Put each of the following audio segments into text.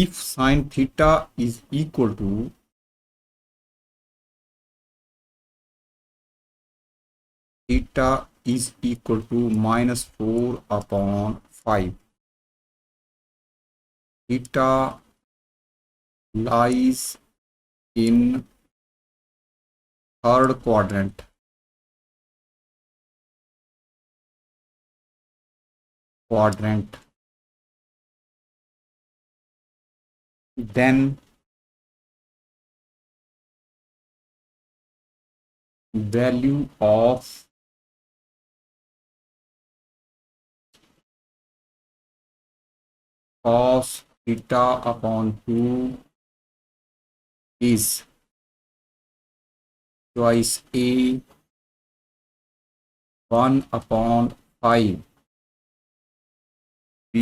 if sin theta is equal to theta is equal to -4/5, theta lies in third quadrant, then value of cos theta upon 2 is choice A 1/5, B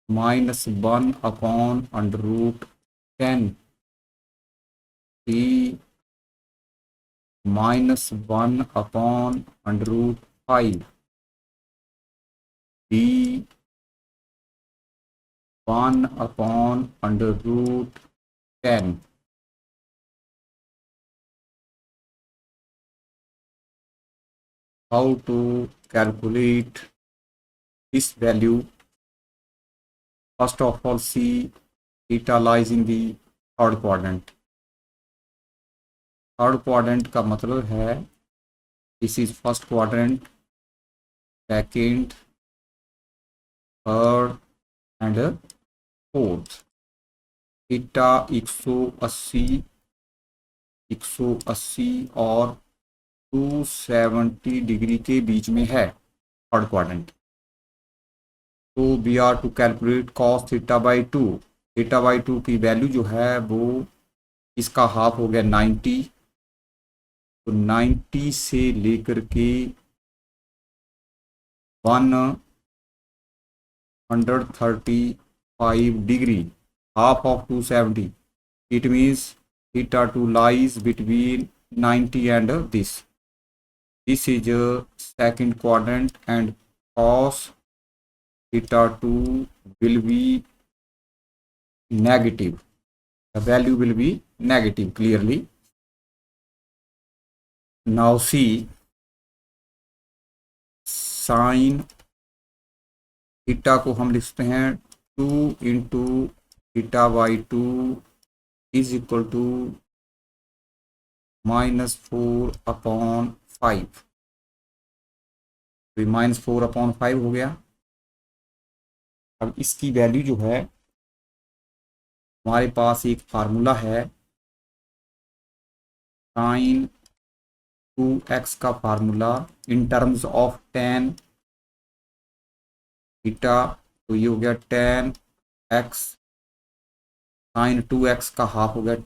-1/√10, C -1/√5, D 1/√10. How to calculate this value? First of all, see theta lies in the third quadrant. Third quadrant का मतलब है this is first quadrant, second, third and fourth. Theta 180 और 270 degree के बीच में है third quadrant. तो we are to calculate cos theta by 2। Theta by 2 की वैल्यू जो है वो इसका हाफ हो गया 90, तो 90 से लेकर के 135 degree, half of 270, it means theta 2 lies between 90 and this is a second quadrant, and cos theta 2 will be negative, the value will be negative clearly. Now see sin theta को हम लिखते हैं 2 into theta by 2 is equal to -4/5, तो -4/5 हो गया। अब इसकी value जो है हमारे पास एक फार्मूला है sin 2x का formula in terms of tan theta, तो ये हो गया tan x, sin 2x का हाफ हो गया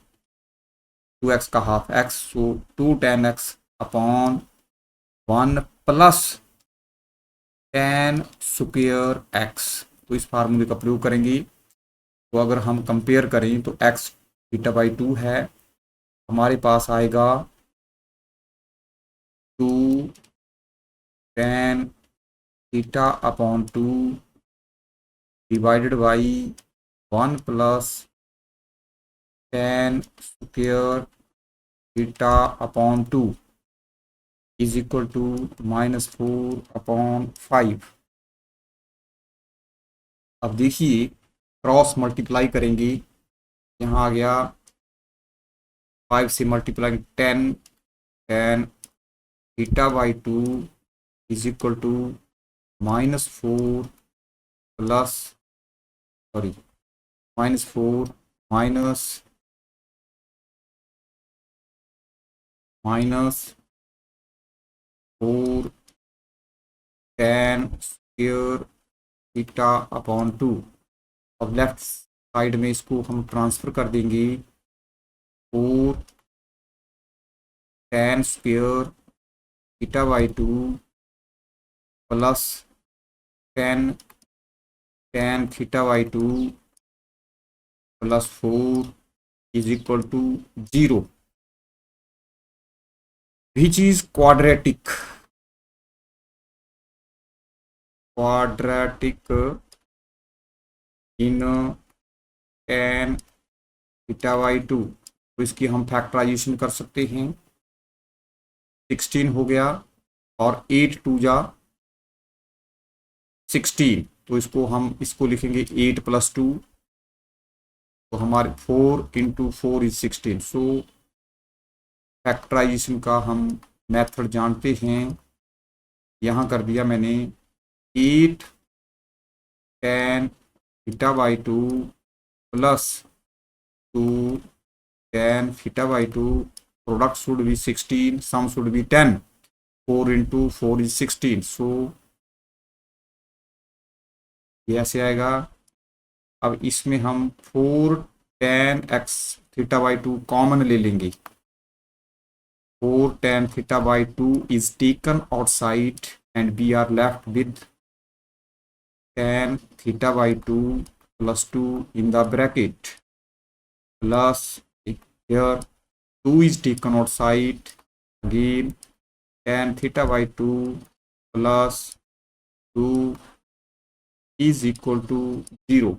2x का हाफ x, सो 2 tan x upon 1 plus tan square x। तो इस फार्मूले का प्रयोग करेंगे। तो अगर हम कंपेयर करें तो x थीटा बाई 2 है, हमारे पास आएगा 2 tan theta upon 2 divided by 1 plus tan square theta upon 2 is equal to -4/5। अब देखिए क्रॉस मल्टीप्लाई करेंगे, यहाँ आ गया 5 से multiply 10 theta by 2 is equal to -4 plus sorry -4 -4 tan square theta upon 2। अब लेफ्ट साइड में इसको हम ट्रांसफर कर देंगे, 4 tan square theta by 2 plus tan theta by 2 plus 4 is equal to 0, which is quadratic in tan theta by 2, तो इसकी हम factorisation कर सकते हैं। 16 हो गया और 8 टू जा 16, तो इसको लिखेंगे 8 + 2, तो हमारे 4 × 4 = 16। सो फैक्टराइजेशन का हम मेथड जानते हैं। यहाँ कर दिया मैंने 8 tan theta by 2 + 2 tan theta by 2, product should be 16, sum should be 10, 4 × 4 = 16। So ये ऐसे आएगा। अब इसमें हम 4 tan x theta by 2 common ले लेंगे। 4 tan theta by 2 is taken outside and we are left with tan theta by 2 plus 2 in the bracket, plus here 2 is taken outside, again tan theta by 2 plus 2 is equal to 0।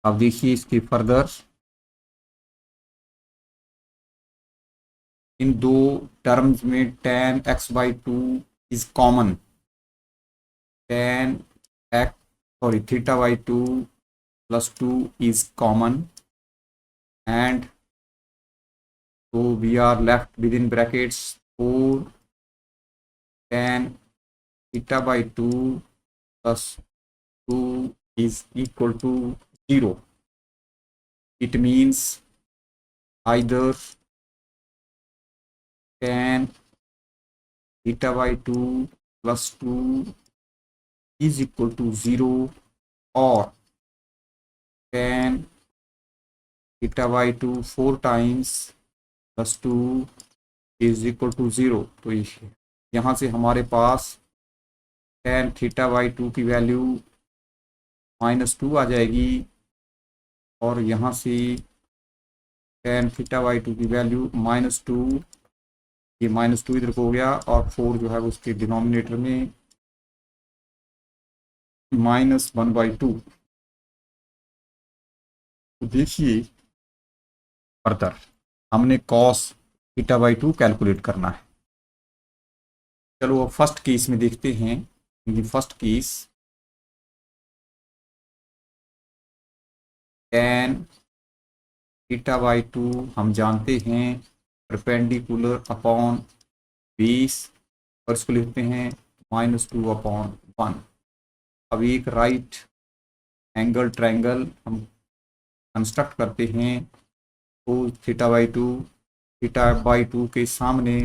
अब देखिए इसके further, इन दो terms में tan x by 2 is common, tan x sorry theta by 2 plus 2 is common, and so we are left within brackets 4 tan theta by 2 plus 2 is equal to 0। It means either tan theta by 2 plus 2 is equal to 0 or tan theta by 2 4 times plus 2 is equal to 0। तो यहाँ से हमारे पास tan theta by 2 की value -2 आ जाएगी, और यहाँ से tan theta by 2 की वैल्यू -2, ये -2 इधर को हो गया, और 4 जो है वो उसके डिनोमिनेटर में -1/2। तो देखिए फर्दर हमने cos थीटा बाई 2 कैलकुलेट करना है। चलो अब फर्स्ट केस में देखते हैं। ये first case tan theta by 2 हम जानते हैं परपेंडिकुलर अपॉन बेस, और इसको लिखते हैं -2/1। अब एक राइट एंगल ट्रायंगल हम कंस्ट्रक्ट करते हैं। तो थीटा बाई 2 के सामने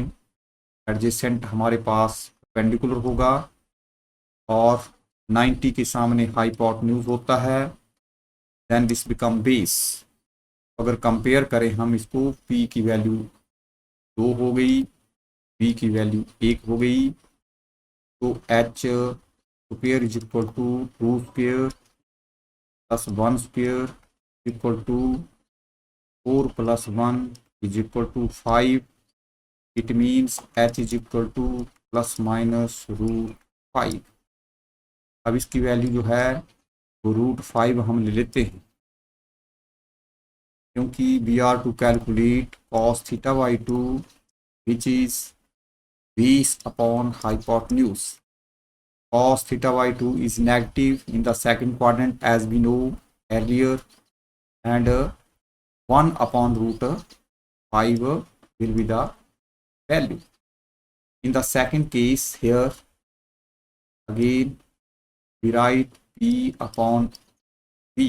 एडजेसेंट हमारे पास परपेंडिकुलर होगा, और 90 के सामने हाइपोटेन्यूज होता है, देन दिस बिकम बेस। अगर कंपेयर करें हम इसको, P की वैल्यू 2 हो गई, B की वैल्यू 1 हो गई, तो H square is equal to 2 square plus 1 square equal to 4 + 1 is equal to 5। It means H is equal to ±√5। अब इसकी वैल्यू जो है वो √5 हम ले लेते हैं, क्योंकि we are to calculate cos theta by 2 which is base upon hypotenuse। Cos theta by 2 is negative in the second quadrant as we know earlier, and 1/√5 will be the value. In the second case here again we write P upon B।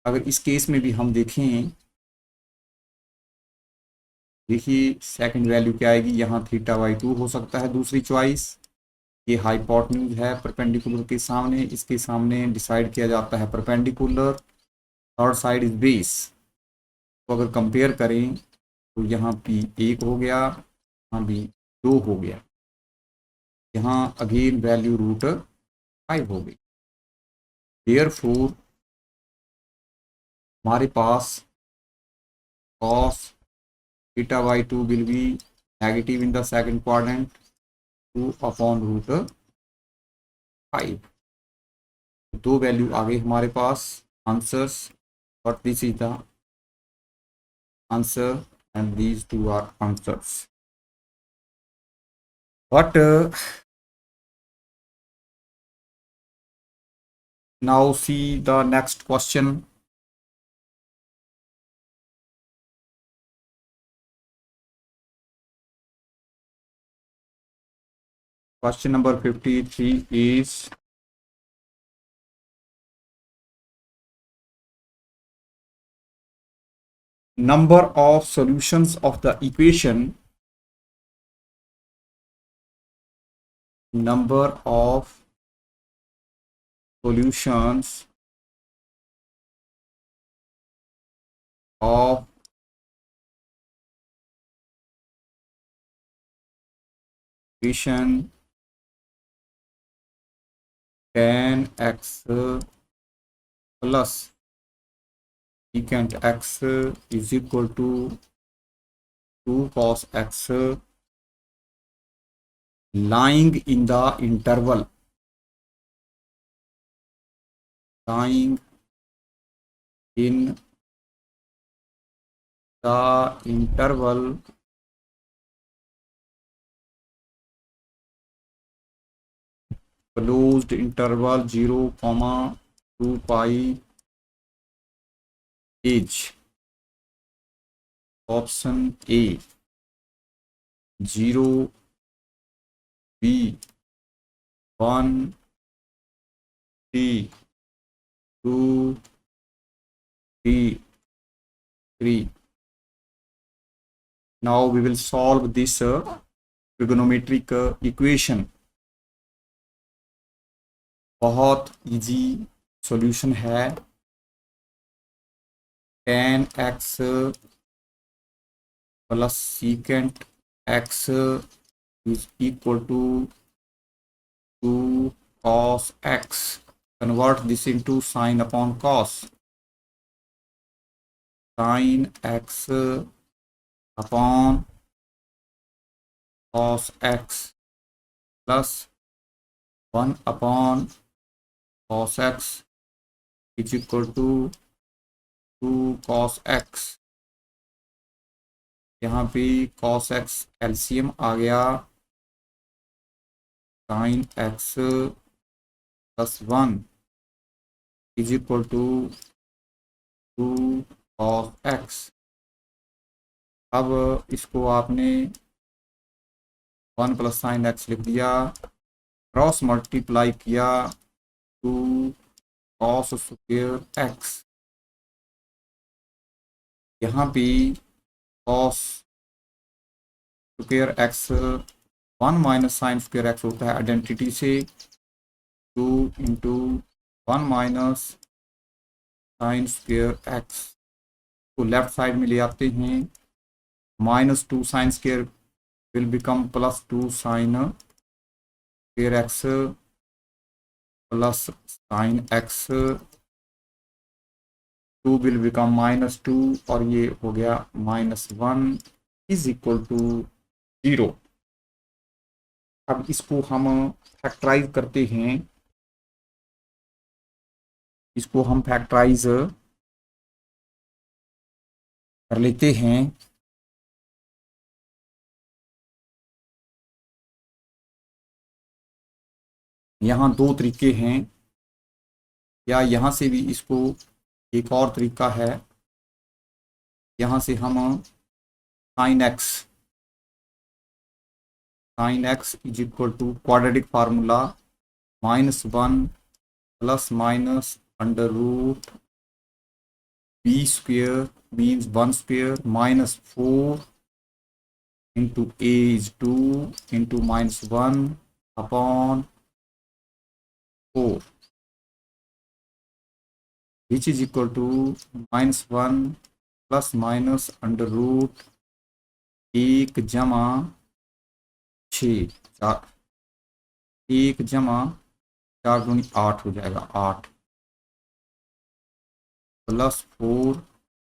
अगर इस case में भी हम देखें, देखिए second value क्या आएगी, यहाँ थीटा बाई 2 हो सकता है दूसरी चॉइस। ये हाइपोटेन्यूज है परपेंडिकुलर के सामने, इसके सामने डिसाइड किया जाता है perpendicular, third side is base. तो अगर कंपेयर करें तो यहाँ P 1 हो गया, यहाँ भी 2 हो गया, यहाँ अगेन वैल्यू √5 हो गई। देयरफॉर हमारे पास cos theta by 2 will be negative in the second quadrant, 2/√5 5। दो वैल्यू आ गई हमारे पास answers, but this is the answer and these two are answers. But now see the next question. Question number 53 is number of solutions of the equation, number of solutions of equation tan x plus secant x is equal to 2 cos x lying in the interval, lying in the interval closed interval 0, 2 pi age. Option A 0, B 1, C 2, D 3. Now we will solve this trigonometric equation. बहुत easy solution है। tan x plus secant x is equal to 2 cos x. Convert this into sin upon cos. Sin x upon cos x plus 1 upon cos x is equal to 2 cos x. यहाँ पे cos x LCM आ गया, sin x plus 1 is equal to 2 cos x। अब इसको आपने 1 plus sine x लिख दिया, cross multiply किया 2 cos square x. यहाँ पे cos square x 1 minus sine square x होता है आइडेंटिटी से, 2 into 1 minus sine square x को लेफ्ट साइड में ले आते हैं, -2 sine square will become +2 sine square x plus sine x, 2 will become -2 और ये हो गया -1 इज इक्वल टू 0। अब इसको हम फैक्टराइज करते हैं, इसको हम फैक्टराइज कर लेते हैं। यहाँ दो तरीके हैं, या यहाँ से भी इसको एक और तरीका है, यहाँ से हम sine x is equal to quadratic formula -1 plus minus under root b square means 1 square -4 into a is 2 into -1 upon 4 which is equal to -1 plus minus under root 1 जमा 6, 1 जमा 4 दूनी 8 हो जाएगा, 8 प्लस 4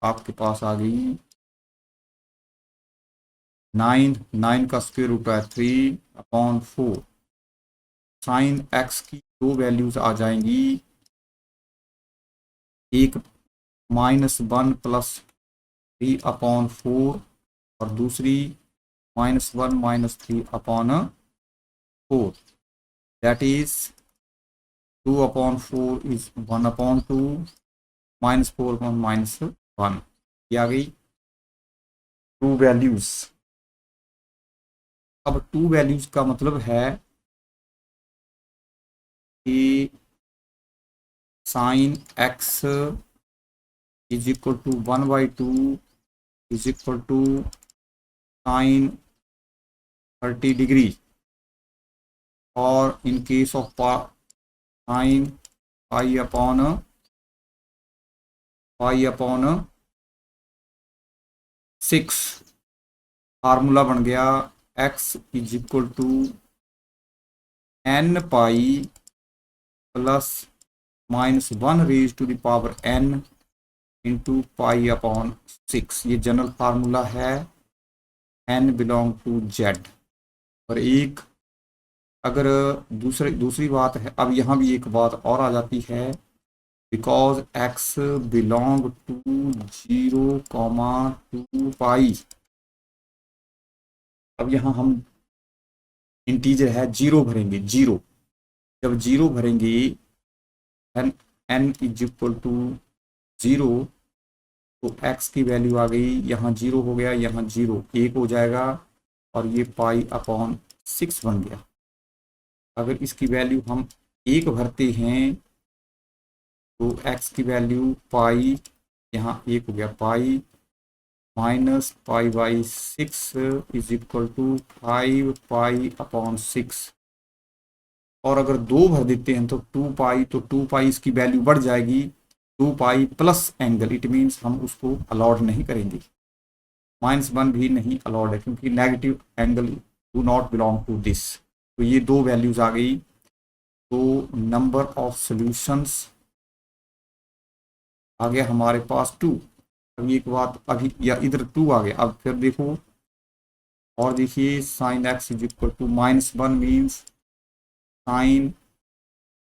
आपके पास आ गई 9 का स्क्वायर रूट है 3 upon 4। Sine x की दो वैल्यूज आ जाएंगी, एक -1 + 3/4 और दूसरी -1 - 3/4, दैट इज 2/4 इज 1/2 -4/-1, ये आ गई टू वैल्यूज। अब टू वैल्यूज का मतलब है कि sin x is equal to 1/2 is equal to sin 30 degree, और in case of sin pi/6 formula बन गया x is equal to n pi plus -1 raise to the power n into pi/6। ये general formula है n belong to z। और एक अगर दूसरी बात है, अब यहाँ भी एक बात और आ जाती है, बिकॉज x बिलोंग टू 0, 2 पाई। अब यहाँ हम इंटीजर है 0 भरेंगे, 0 जब 0 भरेंगे n इज इक्वल टू 0, तो x की वैल्यू आ गई, यहाँ 0 हो गया, यहाँ 0 1 हो जाएगा, और ये pi/6 बन गया। अगर इसकी वैल्यू हम 1 भरते हैं तो x की वैल्यू पाई, यहाँ 1 हो गया, पाई -pi/6 is equal to 5pi/6। और अगर 2 भर देते हैं तो 2 पाई, तो 2 पाई इसकी वैल्यू बढ़ जाएगी, 2 pi plus angle, it means हम उसको अलाउड नहीं करेंगे। -1 भी नहीं अलाउड है, क्योंकि negative angle do not belong to this. तो ये दो वैल्यूज आ गई। तो नंबर ऑफ सॉल्यूशंस आ गया हमारे पास 2। अभी एक बात, अभी या इधर 2 आ गया, अब फिर देखो और देखिए, sin x is equal to -1 means sin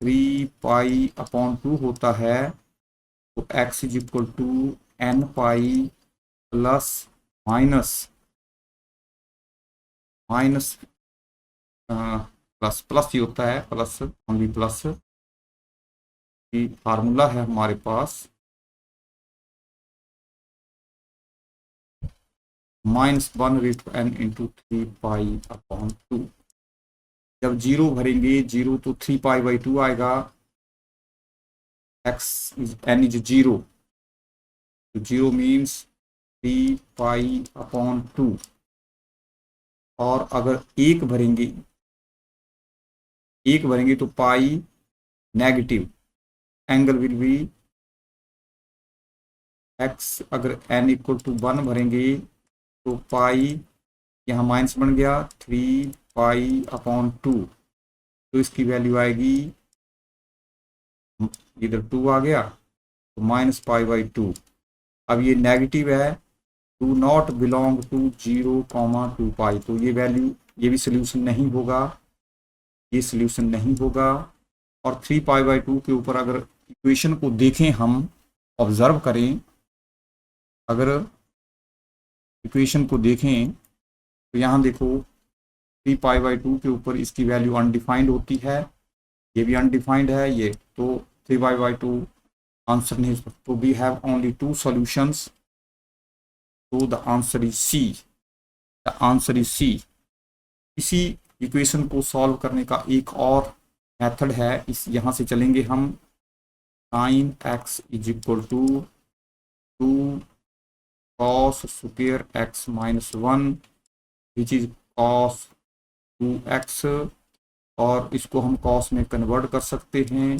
3π/2 होता है, तो x is equal to n pi plus minus plus plus ही होता है, प्लस ओनली प्लस की फार्मूला है हमारे पास -1/n इंटू 3π/2। जब 0 भरेंगे 0, तो 3π/2 आएगा, x इज n इज 0, तो 0 मीन्स 3π/2। और अगर 1 भरेंगे तो pi negative, angle will be x। अगर n इक्वल टू 1 भरेंगे तो पाई, यहाँ माइनस बन गया, 3π/2, तो इसकी वैल्यू आएगी, इधर 2 आ गया तो -π/2। अब ये नेगेटिव है, डू नॉट बिलोंग टू 0, 2 पाई, तो ये वैल्यू, ये भी सोल्यूशन नहीं होगा, ये सोल्यूशन नहीं होगा। और 3π/2 के ऊपर अगर इक्वेशन को देखें, हम ऑब्जर्व करें, अगर इक्वेशन को देखें तो यहाँ देखो 3π/2 के ऊपर इसकी वैल्यू अनडिफाइंड होती है, ये भी अनडिफाइंड है, ये तो 3π/2 आंसर नहीं। तो वी हैव ओनली 2 सॉल्यूशंस, तो the answer is c, the answer is c. इसी इक्वेशन को सॉल्व करने का एक और मेथड है, इस यहाँ से चलेंगे हम। sin x is equal to 2 cos square x -1 which is cos 2x, और इसको हम cos में कन्वर्ट कर सकते हैं,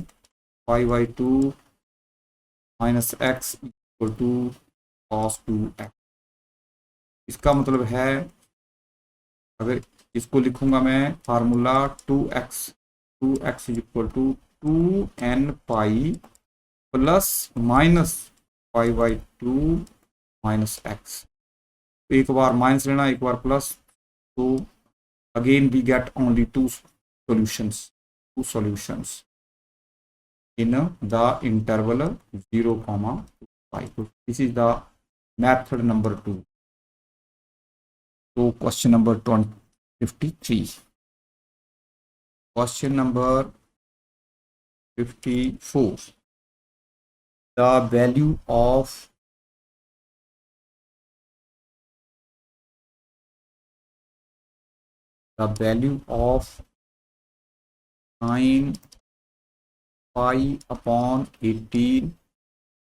pi/2 minus x equal to cos 2x। इसका मतलब है, अगर इसको लिखूंगा मैं फार्मूला 2x is equal to 2n pi plus minus pi/2 minus x। एक बार माइनस लेना, एक बार प्लस, तो again we get only 2 solutions. in the interval 0, 5. This is the method number 2. So question number 53. Question number 54. The value of sin pi upon 18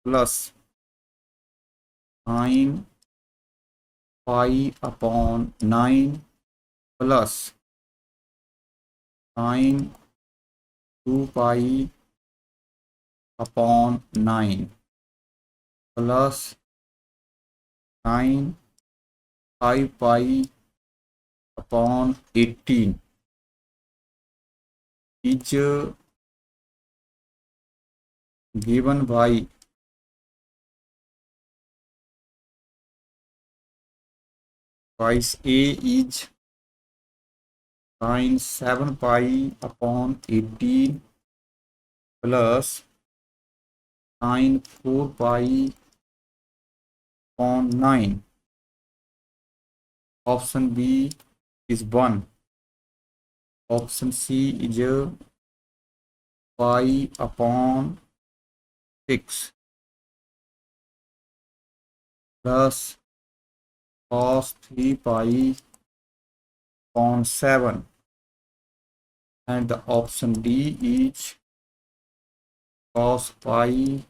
plus sin pi upon 9 plus sin 2 pi upon 9 plus sin 5 pi upon 18 is given by choice A is sin 7 pi upon 18 plus sin 4 pi upon 9. Option B is 1. Option C is pi upon 6 plus cos 3 pi upon 7, and the option D is cos pi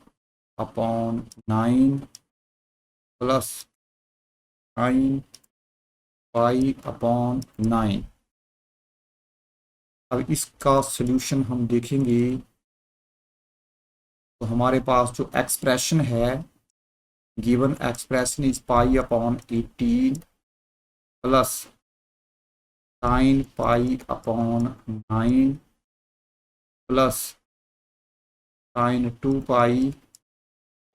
upon 9 plus sin pi upon 9. अब इसका solution हम देखेंगे तो हमारे पास जो expression है, given expression is pi upon 18 plus sin pi upon 9 plus sin 2 pi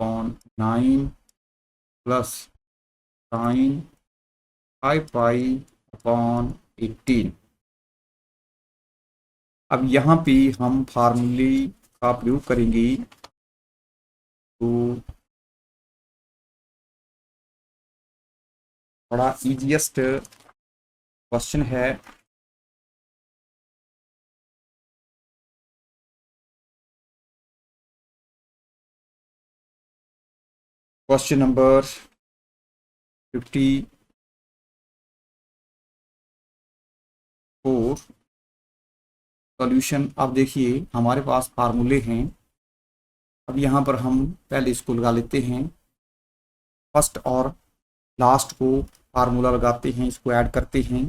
upon 9 plus sin 5 pi upon 18. अब यहाँ पे हम फार्मूले का प्रयोग करेंगे तो बड़ा इजीएस्ट क्वेश्चन है। Question number 54। सॉल्यूशन अब देखिए हमारे पास फार्मूले हैं। अब यहाँ पर हम पहले इसको लगा लेते हैं, फर्स्ट और लास्ट को फार्मूला लगाते हैं, इसको ऐड करते हैं।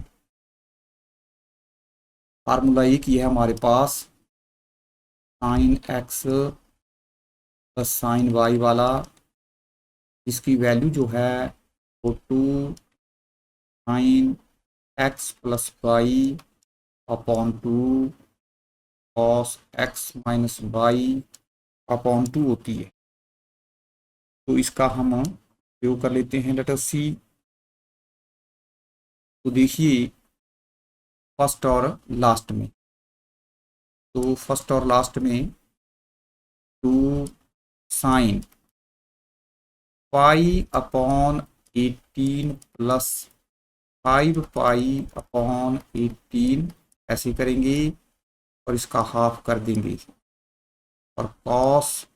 फार्मूला एक ही है हमारे पास, sine x plus sine y वाला, इसकी वैल्यू जो है वो 2 sine x plus y upon 2 cos x minus y upon 2 होती है। तो इसका हम प्रयोग कर लेते हैं, लेट अस सी। तो देखिए फर्स्ट और लास्ट में, तो फर्स्ट और लास्ट में 2 sine pi upon 18 plus 5 pi upon 18 ऐसे करेंगे और इसका हाफ कर देंगे, और cos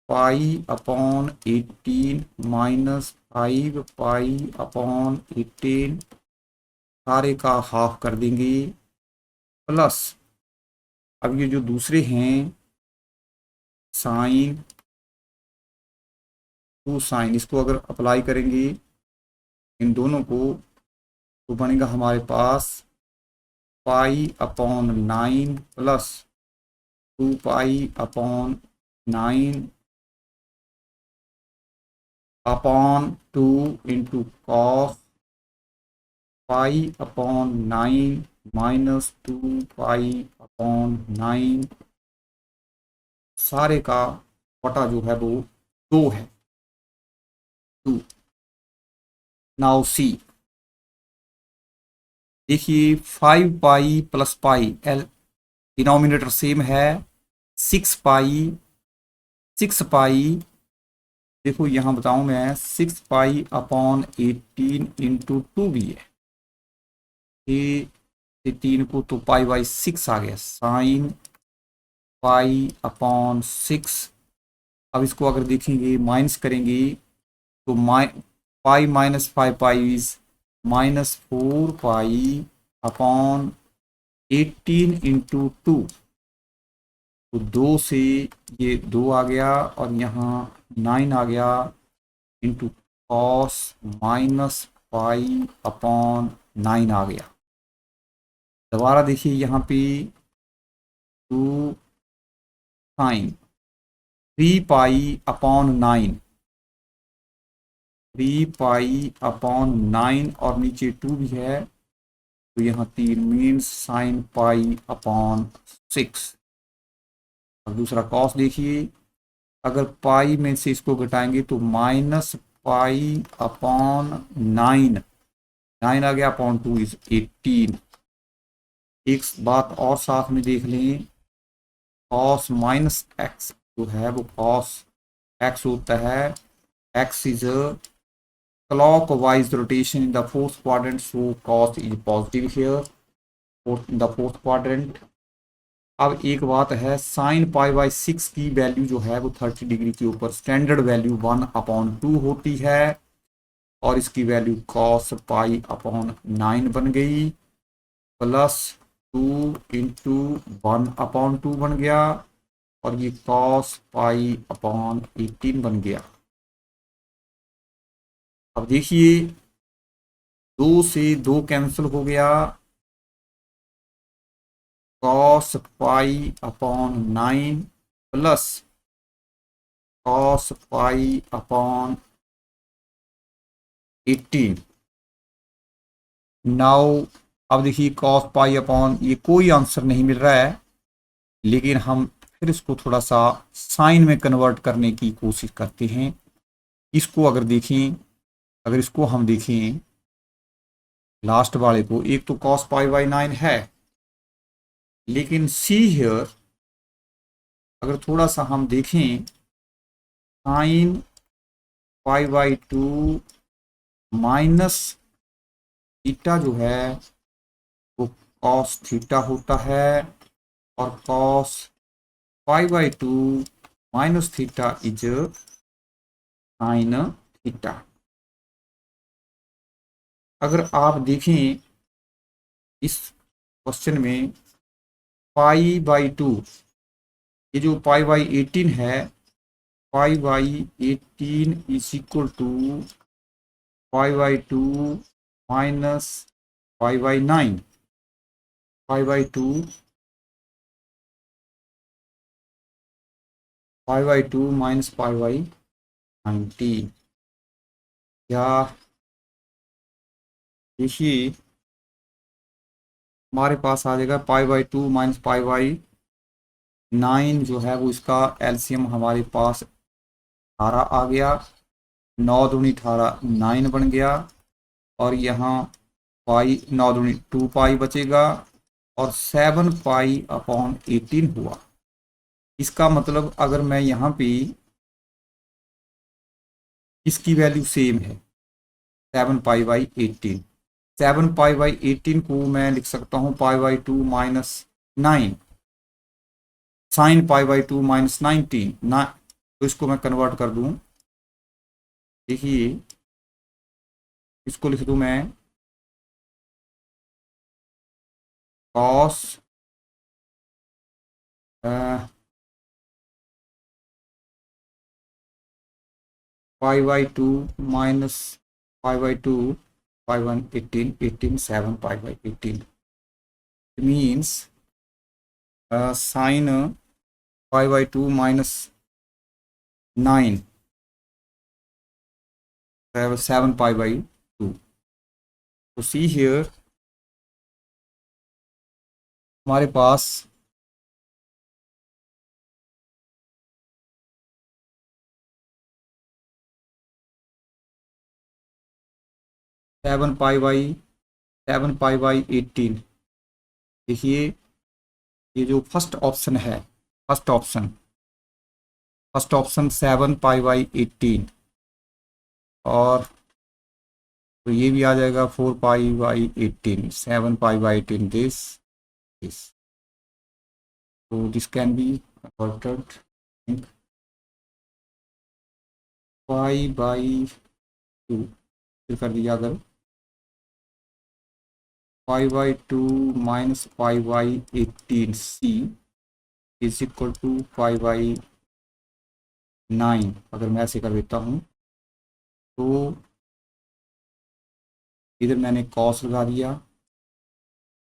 pi upon 18 minus 5 pi upon 18 सारे का हाफ कर देंगे, प्लस अब ये जो दूसरे हैं साइन 2 साइन, इसको अगर अप्लाई करेंगे इन दोनों को तो बनेगा हमारे पास pi upon 9 plus 2 pi upon 9 upon 2 into cos pi upon 9 minus 2 pi upon 9 सारे का बटा जो है वो 2 है, 2। नाउ सी, देखिए 5 pi plus pi, L denominator same है 6 पाई देखो यहाँ बताऊं मैं, 6 पाई/18 इंटू 2 भी है, ये 3 को तो पाई/6 आ गया, साइन पाई/6। अब इसको अगर देखेंगे माइनस करेंगे तो पाई-5 पाई इज -4 पाई/18 इंटू 2। तो 2 से ये 2 आ गया और यहाँ 9 आ गया इंटू कॉस -पाई/9 आ गया। दोबारा देखिए यहाँ पे 2 साइन 3 पाई/9, 3 पाई/9 और नीचे 2 भी है तो यहाँ 3 मीन्स साइन पाई/6। अब दूसरा कॉस देखिए, अगर पाई में से इसको घटाएंगे तो -पाई/9, 9 आ गया अपॉन 2 इज 18। एक बात और साथ में देख लें, कॉस -x जो है वो कॉस x होता है, x is clockwise rotation in the fourth quadrant, so cos is positive here in the fourth quadrant। अब एक बात है, साइन पाई/6 की वैल्यू जो है वो 30 डिग्री के ऊपर स्टैंडर्ड वैल्यू 1/2 होती है और इसकी वैल्यू कॉस पाई/9 बन गई, प्लस 2 इंटू 1/2 बन गया और ये कॉस पाई/18 बन गया। अब देखिए 2 से 2 कैंसिल हो गया, कॉस पाई/9 प्लस कॉस पाई/18। नाउ अब देखिए कॉस पाई/ ये कोई आंसर नहीं मिल रहा है, लेकिन हम फिर इसको थोड़ा सा साइन में कन्वर्ट करने की कोशिश करते हैं। इसको अगर देखें, अगर इसको हम देखें लास्ट वाले को, एक तो कॉस पाई/9 है, लेकिन सी हियर अगर थोड़ा सा हम देखें, साइन पाई/2 माइनस थीटा जो है वो कॉस थीटा होता है और कॉस पाई/2 minus theta is sine theta. अगर आप देखें इस क्वेश्चन में पाई/2, ये जो पाई/18 है, पाई/18 इज इक्वल टू पाई/2 माइनस पाई/9, पाई/2 माइनस पाई/19। या देखिए हमारे पास आ जाएगा पाई/2 माइनस पाई/9 जो है वो इसका एलसीएम हमारे पास 18 आ गया, 9 दूनी 18 9 बन गया और यहाँ पाई 9 दूनी 2 पाई बचेगा और 7 पाई/18 हुआ। इसका मतलब अगर मैं यहाँ पे इसकी वैल्यू सेम है 7 पाई/18, 7 पाई/18 को मैं लिख सकता हूँ पाई/2 माइनस 9, साइन पाई/2 माइनस 19 ना, तो इसको मैं कन्वर्ट कर दूं। देखिए इसको लिख दूं मैं कॉस पाई/2 माइनस पाई/2 पाई/18 18 7 पाई/18 मीन्स साइन पाई/2 माइनस 9 7 पाई/2। तो सी हियर हमारे पास सेवन पाई/18। देखिए ये जो फर्स्ट ऑप्शन है फर्स्ट ऑप्शन 7 पाई/18 और तो ये भी आ जाएगा 4 पाई/18, 7 पाई/18 दिस तो दिस कैन बी कन्वर्टेड पाई/2 फिर कर दिया अगर 5/2 माइनस पाई/18 इज इक्वल टू 5/9। अगर मैं ऐसे कर देता हूँ तो इधर मैंने कॉस लगा दिया,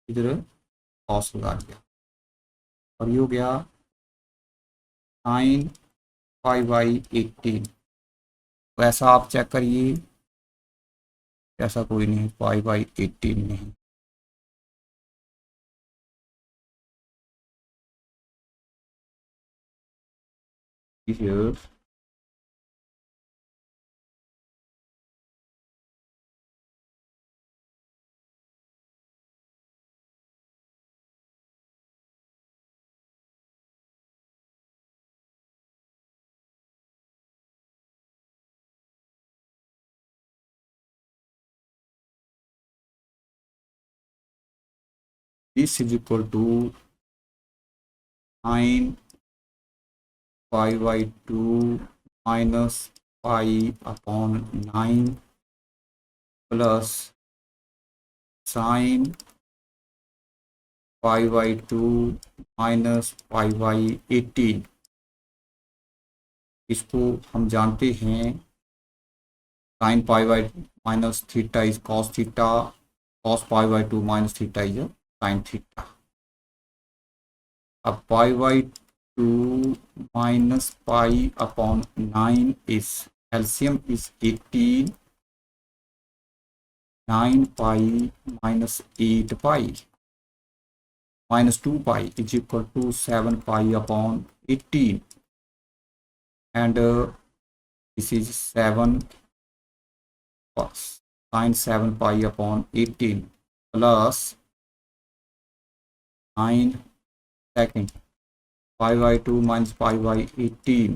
इधर कॉस लगा दिया और ये हो गया 9 पाई/18। तो ऐसा आप चेक करिए, ऐसा कोई नहीं, पाई/18 नहीं। Here this is equal to 9 पाई/2 माइनस पाई/9 प्लस साइन पाई/2 माइनस पाई/18। इसको हम जानते हैं साइन पाई/माइनस theta is cos theta, cos पाई/2 minus theta is sine theta. अब पाई/2 माइनस पाई/9 is LCM is 18, 9 pi minus 8 pi minus 2 pi is equal to 7 pi/18 and this is 7 sin 7 pi/18 plus 9 second pi/2 minus pi/18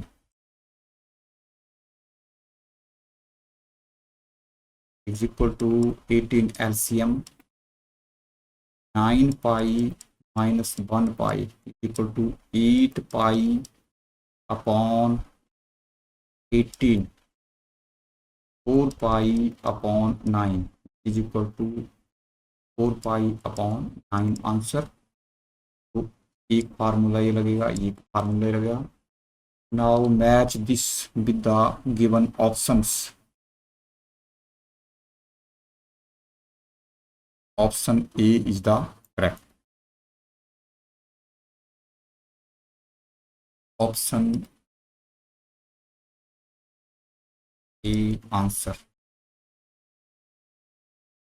is equal to 18 LCM 9 pi minus 1 pi is equal to 8 pi/18, 4 pi/9 is equal to 4 pi/9 answer. तो एक formula ये लगेगा, एक formula ये लगेगा। Now match this with the given options. Option A is the correct. Option A answer.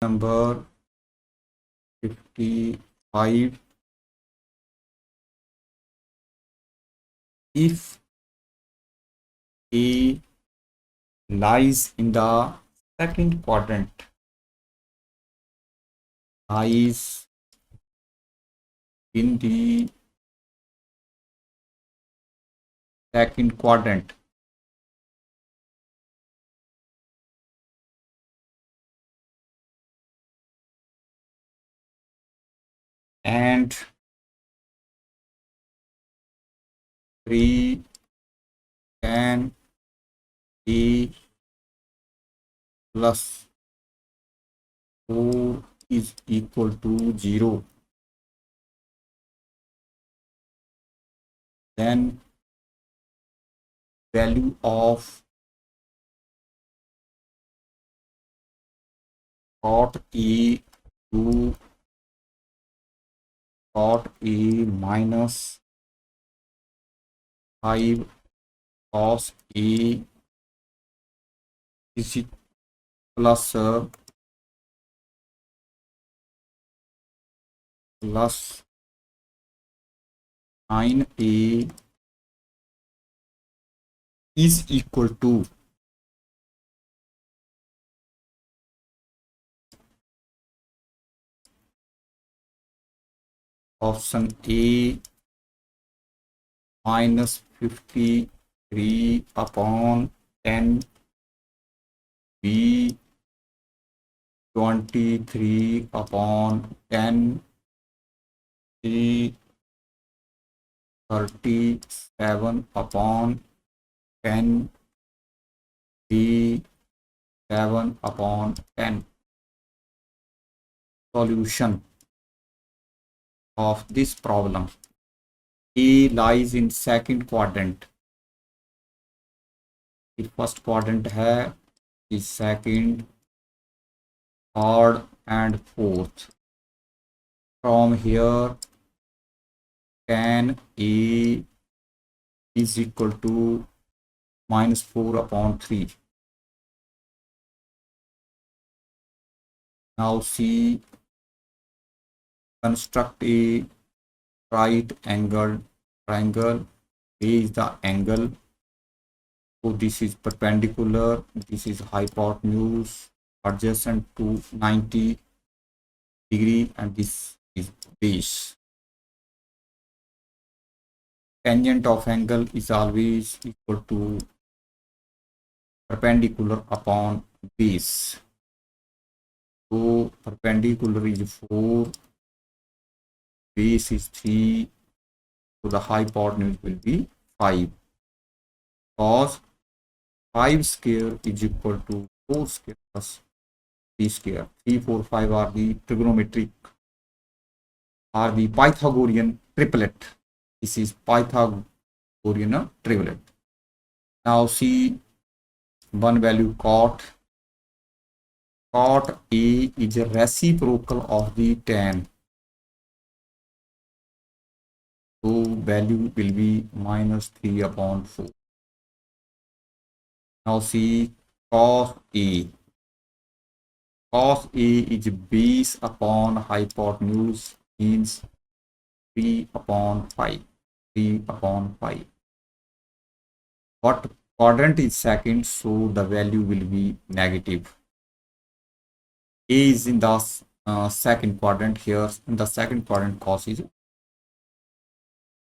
Number 55, if A lies in the second quadrant, lies in the second quadrant, and 3 can be plus 4 is equal to 0, then value of cot A to cot A minus 5 cos A is plus plus 9A is equal to option A minus 53 upon 10 b 23 upon 10 c 37 upon 10 b 7 upon 10. Solution of this problem. A lies in second quadrant. The first quadrant है, the second, third and fourth. From here, tan A is equal to minus 4 upon 3. Now see, construct a right angle triangle. A is the angle. So this is perpendicular, this is hypotenuse adjacent to 90 degree, and this is base. Tangent of angle is always equal to perpendicular upon base. So perpendicular is 4, base is 3, so the hypotenuse will be 5. Cos 5 square is equal to 4 square plus 3 square. 3, 4, 5 are the trigonometric, are the Pythagorean triplet. This is Pythagorean triplet. Now see one value cot. Cot A is a reciprocal of the tan. So value will be minus 3 upon 4. Now see cos A. Cos A is base upon hypotenuse, means 3 upon 5. 3 upon 5. But quadrant is second, so the value will be negative. A is in the second quadrant. Here in the second quadrant, cos is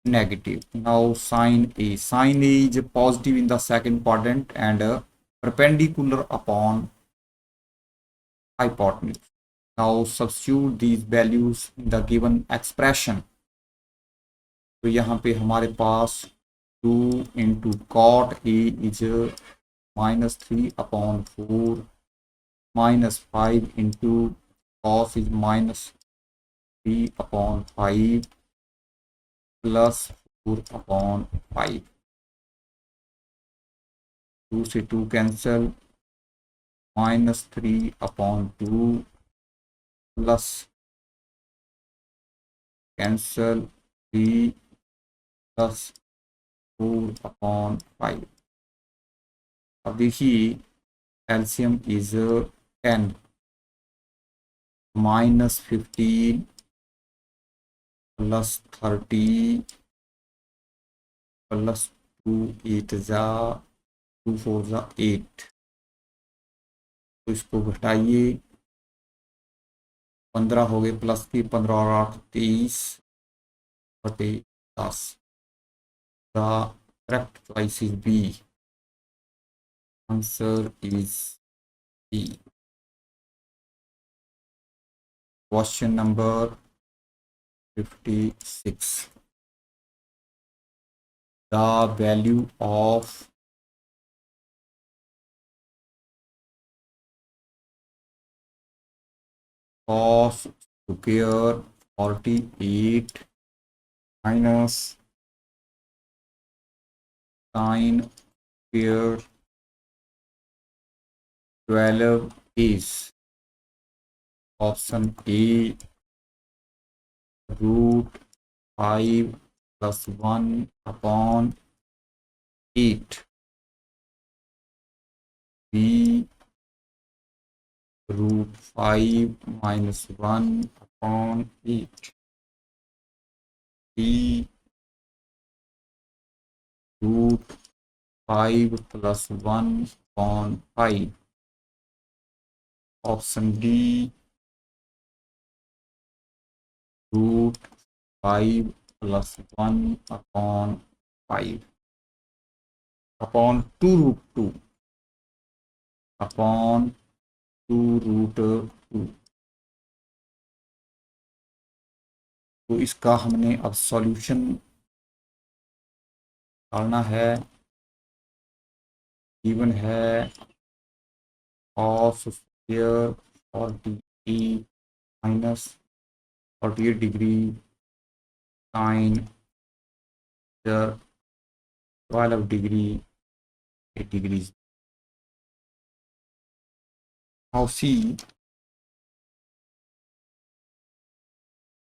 negative. Now sin A. Sin A is positive in the second quadrant and perpendicular upon hypotenuse. Now substitute these values in the given expression. तो यहाँ पे हमारे पास 2 into cot A is minus 3 upon 4, minus 5 into cos is minus 3 upon 5 plus 4 upon 5. 2 से 2 cancel, minus 3 upon 2 plus cancel 3 plus 4 upon 5. अब देखिए LCM is 10, minus 15 plus 30 plus 2 8 जा 2 4 जा 8. तो इसको घटाइए, 15 हो गए प्लस की 15 और 8 23 बटे 10. The correct choice is B. Answer is B. Question number 56. The value of cos square 48 minus sin square 12 is option A root 5 plus 1 upon 8, B root 5 minus 1 upon 8, C root 5 plus 1 upon 5. Option D root 5 plus 1 upon 5 upon 2 root 2 upon 2 root 2। तो इसका हमने अब solution डालना है। Given है cos square 40 minus 48 degree sine 12 degree 8 degree. Now see,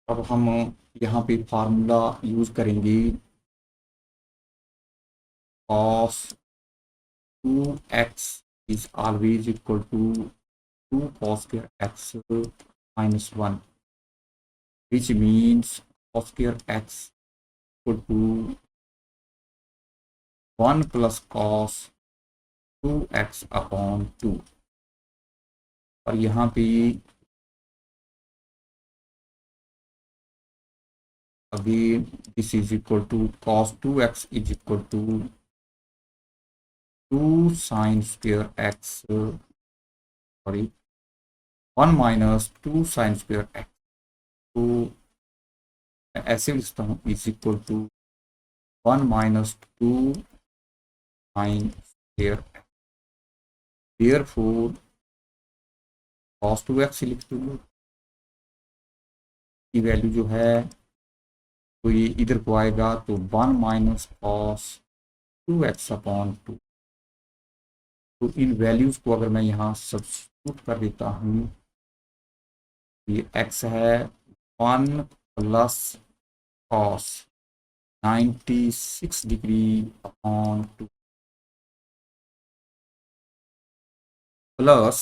अब हम यहाँ पे फार्मूला यूज करेंगे। cos 2x is always equal to 2 cos square x minus 1, which means cos square x equal to 1 plus cos 2x upon 2। और यहाँ पे अभी this is equal to cos 2x is equal to 2 sin square x, sorry, 1 minus 2 sin square x। तो ऐसे लिखता हूँ is equal to 1 minus 2 sin square x। Therefore cos 2x लिख दूंगा की वैल्यू जो है तो ये इधर को आएगा तो 1 माइनस cos 2x अपॉन 2। तो इन वैल्यूज को अगर मैं यहाँ सब्स्टिट्यूट कर देता हूँ, ये x है 1 plus cos 96 degree upon 2 plus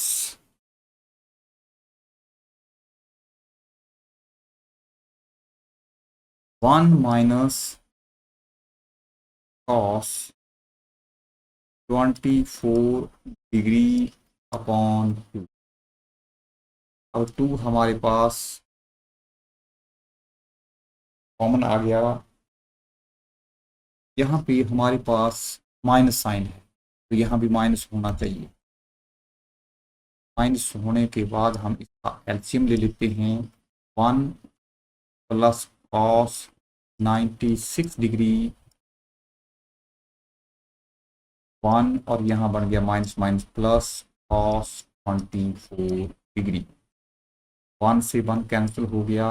1 minus cos 24 degree upon 2। और 2 हमारे पास कॉमन आ गया। यहाँ पे हमारे पास माइनस साइन है तो यहाँ भी माइनस होना चाहिए। माइनस होने के बाद हम इसका एलसीएम ले लेते हैं। 1 प्लस कॉस 96 डिग्री 1 और यहाँ बन गया minus minus plus cos 24 degree. 1 से 1 कैंसिल हो गया,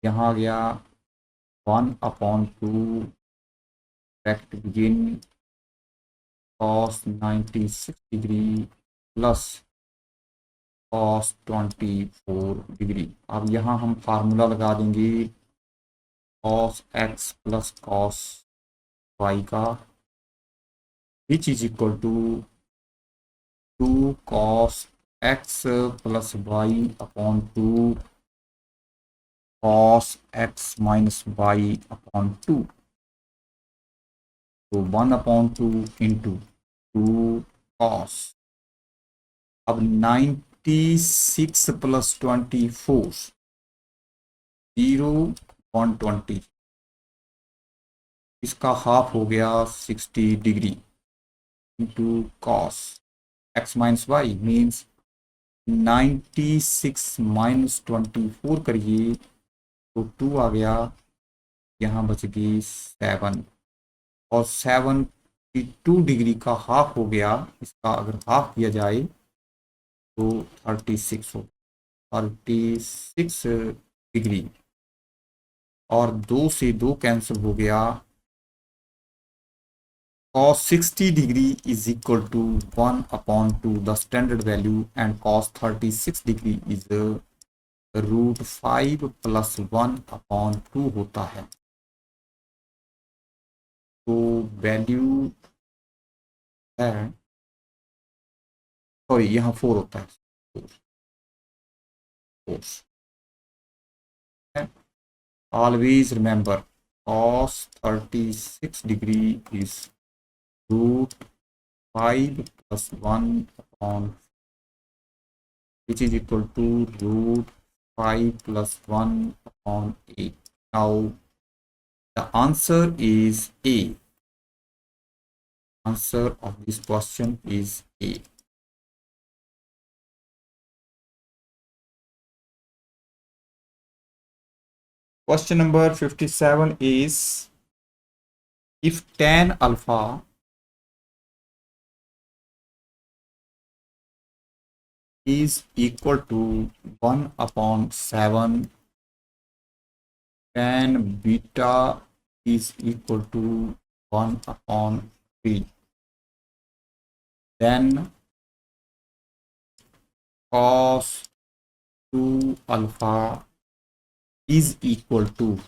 यहाँ आ गया 1 upon 2 bracket begin cos 96 degree plus cos 24 degree. अब यहाँ हम फार्मूला लगा देंगे cos x plus cos y का, which is equal to 2 cos x plus y upon 2 cos x minus y upon 2। तो 1 अपॉन 2 इंटू 2 cos। अब 96 plus 24 0 120, इसका half हो गया 60 degree into cos x minus y means 96 minus 24 करिए तो 2 आ गया, यहाँ बच गई 7 और 72 डिग्री का हाफ हो गया। इसका अगर हाफ किया जाए तो 36 हो, 36 डिग्री और 2 से 2 कैंसिल हो गया। cos 60 degree is equal to 1 upon 2 the standard value and cos 36 degree is root 5 plus 1 upon 2 होता है। तो वैल्यू है, सॉरी यहाँ 4 होता है, 4। always remember cos 36 degree is root 5 plus 1 upon which is equal to root 5 plus 1 upon 8. Now The answer is A. Answer of this question is A. Question number 57 is, if tan alpha is equal to 1 upon 7, tan beta is equal to 1 upon 3, then cos 2 alpha is equal to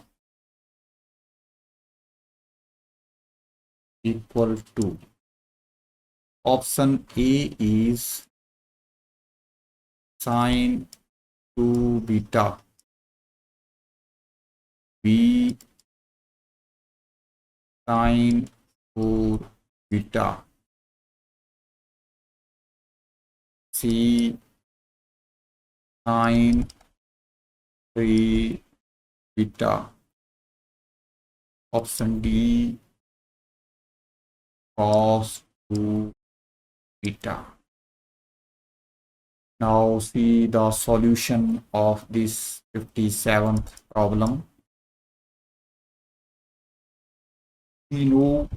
option A is sin 2 beta, B sin 4 beta, C sin 3 beta, option D cos 2 beta. Now see the solution of this 57th problem. We know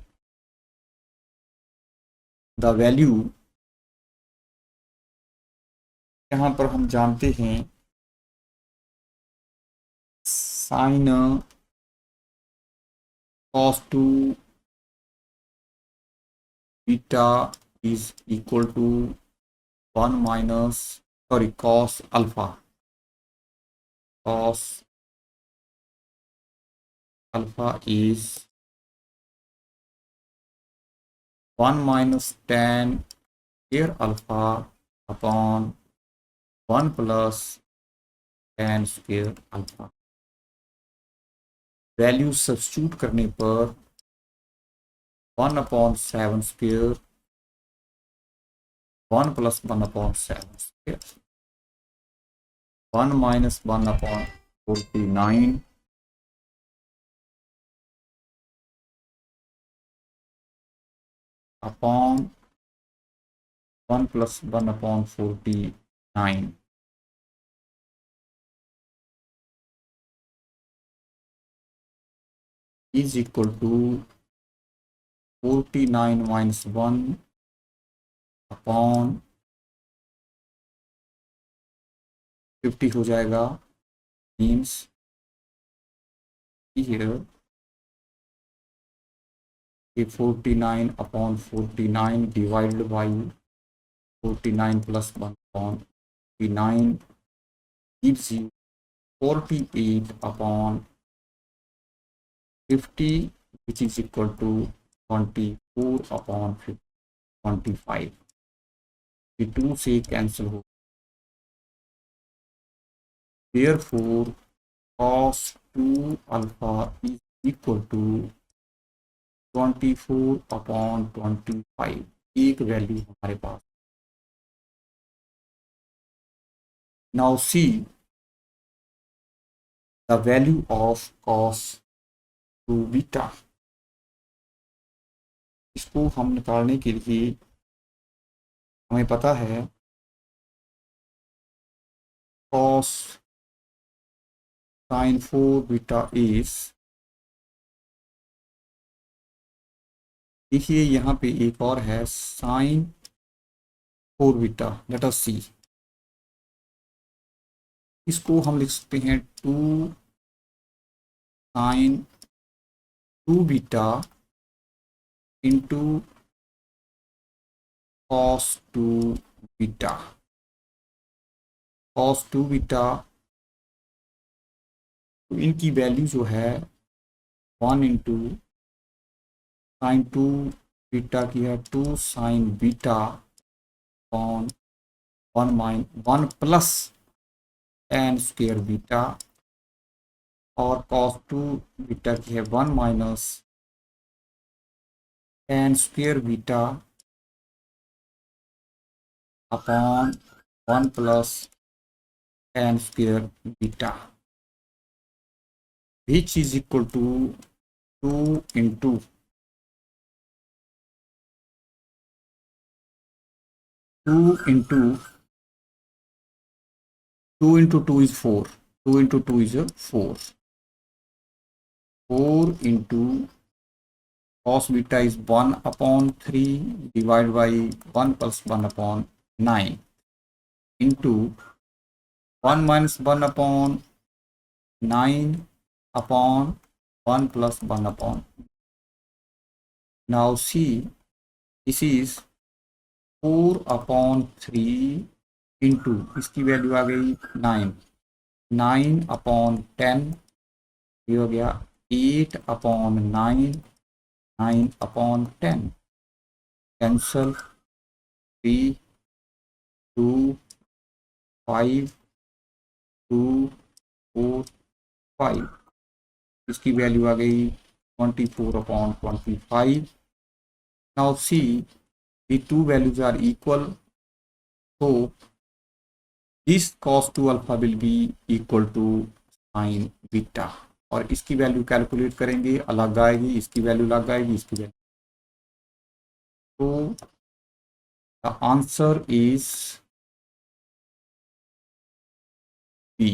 the value, यहाँ पर हम जानते हैं sin cos 2 beta is equal to 1 minus, cos alpha. Cos alpha is 1 minus tan square alpha upon 1 plus tan square alpha. Value substitute करने पर 1 upon 7 square, 1 plus 1 upon 7 square, 1 minus 1 upon 49, upon 1 plus 1 upon 49, is equal to 49 minus 1 upon 50 हो जाएगा. Means here 49 upon 49 divided by 49 plus 1 upon 49 gives you 48 upon 50, which is equal to 24 upon 25. ये 2 से cancel हो. Therefore cos 2 alpha is equal to 24 upon 25. एक value हमारे पास. Now see the value of cos 2 beta. इसको हम निकालने के लिए हमें पता है cos sin 4 beta is, देखिए यहाँ पे एक और है sin 4 beta. लेट अस सी. इसको हम लिख सकते हैं 2 sin 2 beta into cos 2 beta. cos 2 beta, तो इनकी वैल्यू जो है 1 इंटू साइन 2 बीटा की है 2 sign beta on 1 plus tan square beta, और cos 2 बीटा की है 1 minus tan square beta upon 1 plus tan square beta, which is equal to 2 into 2 into 2 into 2 is 4. 2 into 2 is 4. 4 into cos beta is 1 upon 3 divided by 1 plus 1 upon 9 into 1 minus 1 upon 9 upon 1 plus 1 upon. Now see, this is 4 upon 3 into, इसकी value आ गई 9, 9 upon 10, ये हो गया 8 upon 9, 9 upon 10, cancel 3, 2, 5, 2, 4, 5, इसकी value आ गई 24 upon 25. Now see, the two values are equal, so this cos 2 alpha will be equal to sin beta. और इसकी वैल्यू कैलकुलेट करेंगे, अलग आएगी, इसकी वैल्यू अलग आएगी, इसकी वैल्यू. तो द आंसर इज बी.